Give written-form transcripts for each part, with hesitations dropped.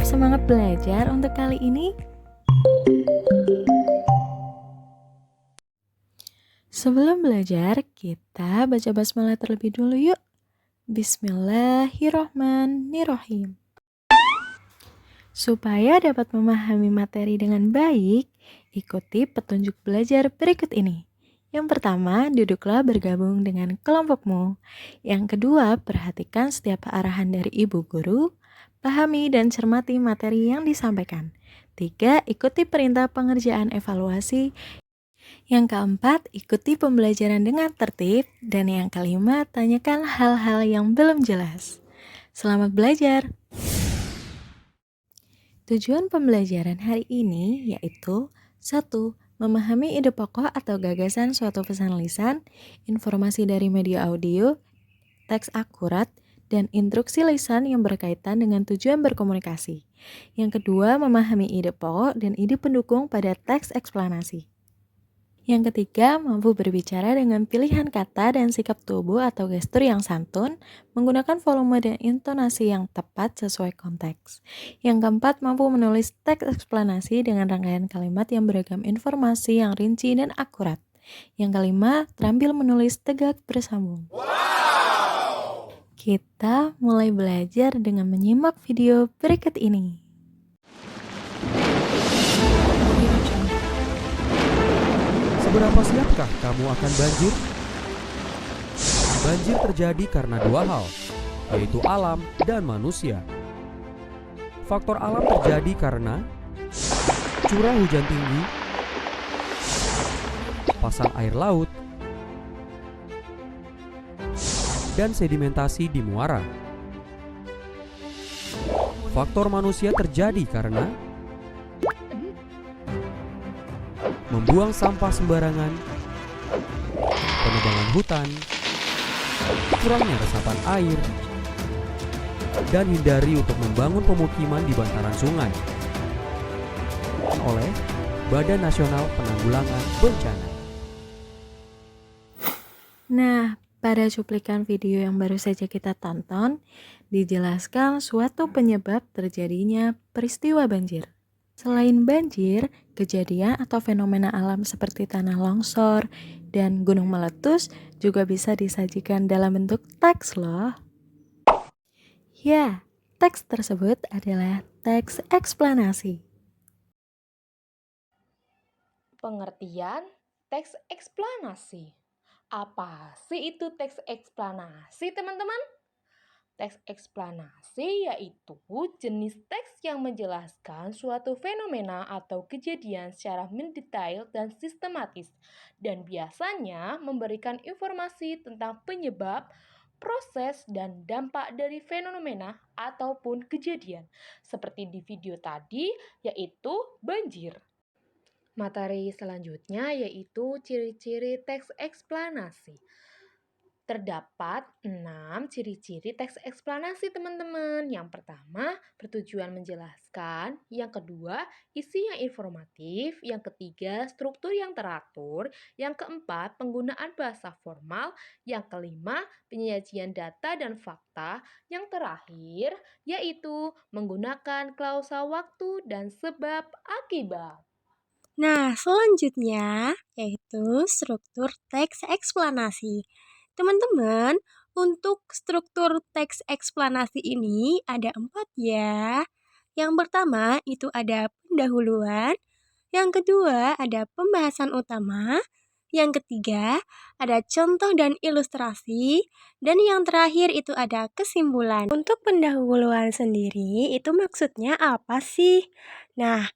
Siap semangat belajar untuk kali ini? Sebelum belajar, kita baca basmalah terlebih dulu yuk. Bismillahirrohmanirrohim. Supaya dapat memahami materi dengan baik, ikuti petunjuk belajar berikut ini. Yang pertama, duduklah bergabung dengan kelompokmu. Yang kedua, perhatikan setiap arahan dari ibu guru. Pahami dan cermati materi yang disampaikan. 3. Ikuti perintah pengerjaan evaluasi. Yang keempat, ikuti pembelajaran dengan tertib. Dan yang kelima, tanyakan hal-hal yang belum jelas. Selamat belajar! Tujuan pembelajaran hari ini yaitu 1. Memahami ide pokok atau gagasan suatu pesan lisan, informasi dari media audio, teks akurat, dan instruksi lisan yang berkaitan dengan tujuan berkomunikasi. Yang kedua, memahami ide pokok dan ide pendukung pada teks eksplanasi. Yang ketiga, mampu berbicara dengan pilihan kata dan sikap tubuh atau gestur yang santun, menggunakan volume dan intonasi yang tepat sesuai konteks. Yang keempat, mampu menulis teks eksplanasi dengan rangkaian kalimat yang beragam informasi yang rinci dan akurat. Yang kelima, terampil menulis tegak bersambung. Kita mulai belajar dengan menyimak video berikut ini. Seberapa siapkah kamu akan banjir? Banjir terjadi karena dua hal, yaitu alam dan manusia. Faktor alam terjadi karena curah hujan tinggi, pasang air laut, dan sedimentasi di muara. Faktor manusia terjadi karena membuang sampah sembarangan, penebangan hutan, kurangnya resapan air, dan hindari untuk membangun pemukiman di bantaran sungai oleh Badan Nasional Penanggulangan Bencana. Nah, pada cuplikan video yang baru saja kita tonton, dijelaskan suatu penyebab terjadinya peristiwa banjir. Selain banjir, kejadian atau fenomena alam seperti tanah longsor dan gunung meletus juga bisa disajikan dalam bentuk teks loh. Ya, teks tersebut adalah teks eksplanasi. Pengertian teks eksplanasi. Apa sih itu teks eksplanasi, teman-teman? Teks eksplanasi yaitu jenis teks yang menjelaskan suatu fenomena atau kejadian secara mendetail dan sistematis, dan biasanya memberikan informasi tentang penyebab, proses, dan dampak dari fenomena ataupun kejadian, seperti di video tadi, yaitu banjir. Materi selanjutnya yaitu ciri-ciri teks eksplanasi. Terdapat 6 ciri-ciri teks eksplanasi, teman-teman. Yang pertama, bertujuan menjelaskan. Yang kedua, isi yang informatif. Yang ketiga, struktur yang teratur. Yang keempat, penggunaan bahasa formal. Yang kelima, penyajian data dan fakta. Yang terakhir, yaitu menggunakan klausa waktu dan sebab akibat. Nah, selanjutnya yaitu struktur teks eksplanasi. Teman-teman, untuk struktur teks eksplanasi ini ada 4 ya. Yang pertama itu ada pendahuluan, yang kedua ada pembahasan utama, yang ketiga ada contoh dan ilustrasi, dan yang terakhir itu ada kesimpulan. Untuk pendahuluan sendiri itu maksudnya apa sih? Nah,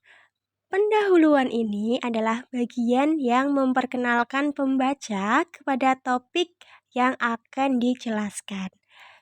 pendahuluan ini adalah bagian yang memperkenalkan pembaca kepada topik yang akan dijelaskan.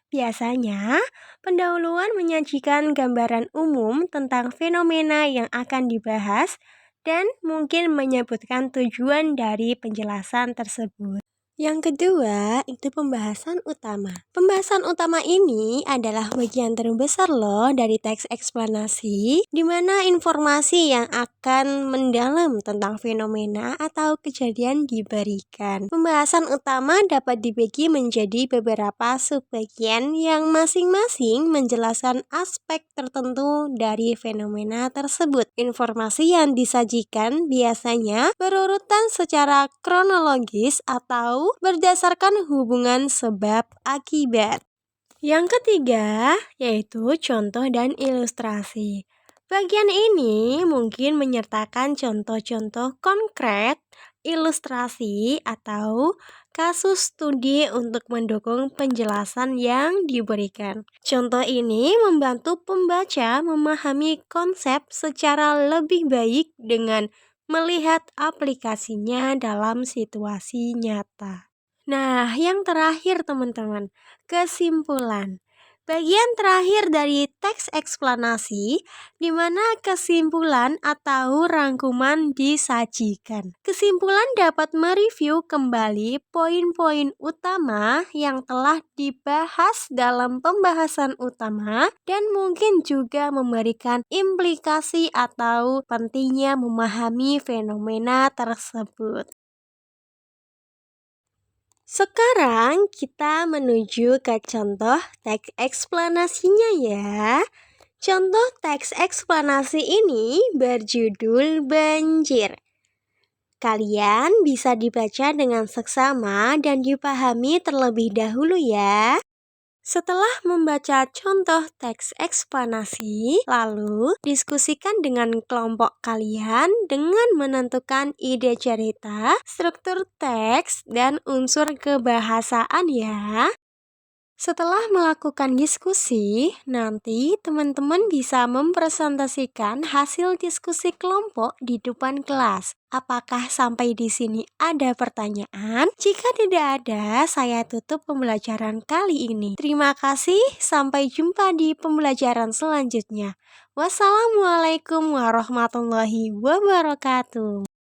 Biasanya, pendahuluan menyajikan gambaran umum tentang fenomena yang akan dibahas dan mungkin menyebutkan tujuan dari penjelasan tersebut. Yang kedua, itu pembahasan utama. Pembahasan utama ini adalah bagian terbesar loh dari teks eksplanasi, di mana informasi yang akan mendalam tentang fenomena atau kejadian diberikan. Pembahasan utama dapat dibagi menjadi beberapa subbagian yang masing-masing menjelaskan aspek tertentu dari fenomena tersebut. Informasi yang disajikan biasanya berurutan secara kronologis atau berdasarkan hubungan sebab akibat. Yang ketiga, yaitu contoh dan ilustrasi. Bagian ini mungkin menyertakan contoh-contoh konkret, ilustrasi, atau kasus studi untuk mendukung penjelasan yang diberikan. Contoh ini membantu pembaca memahami konsep secara lebih baik dengan melihat aplikasinya dalam situasi nyata. Nah, yang terakhir teman-teman, kesimpulan. Bagian terakhir dari teks eksplanasi di mana kesimpulan atau rangkuman disajikan. Kesimpulan dapat mereview kembali poin-poin utama yang telah dibahas dalam pembahasan utama dan mungkin juga memberikan implikasi atau pentingnya memahami fenomena tersebut. Sekarang kita menuju ke contoh teks eksplanasinya ya. Contoh teks eksplanasi ini berjudul banjir. Kalian bisa dibaca dengan seksama dan dipahami terlebih dahulu ya. Setelah membaca contoh teks eksplanasi, lalu diskusikan dengan kelompok kalian dengan menentukan ide cerita, struktur teks, dan unsur kebahasaan ya. Setelah melakukan diskusi, nanti teman-teman bisa mempresentasikan hasil diskusi kelompok di depan kelas. Apakah sampai di sini ada pertanyaan? Jika tidak ada, saya tutup pembelajaran kali ini. Terima kasih, sampai jumpa di pembelajaran selanjutnya. Wassalamualaikum warahmatullahi wabarakatuh.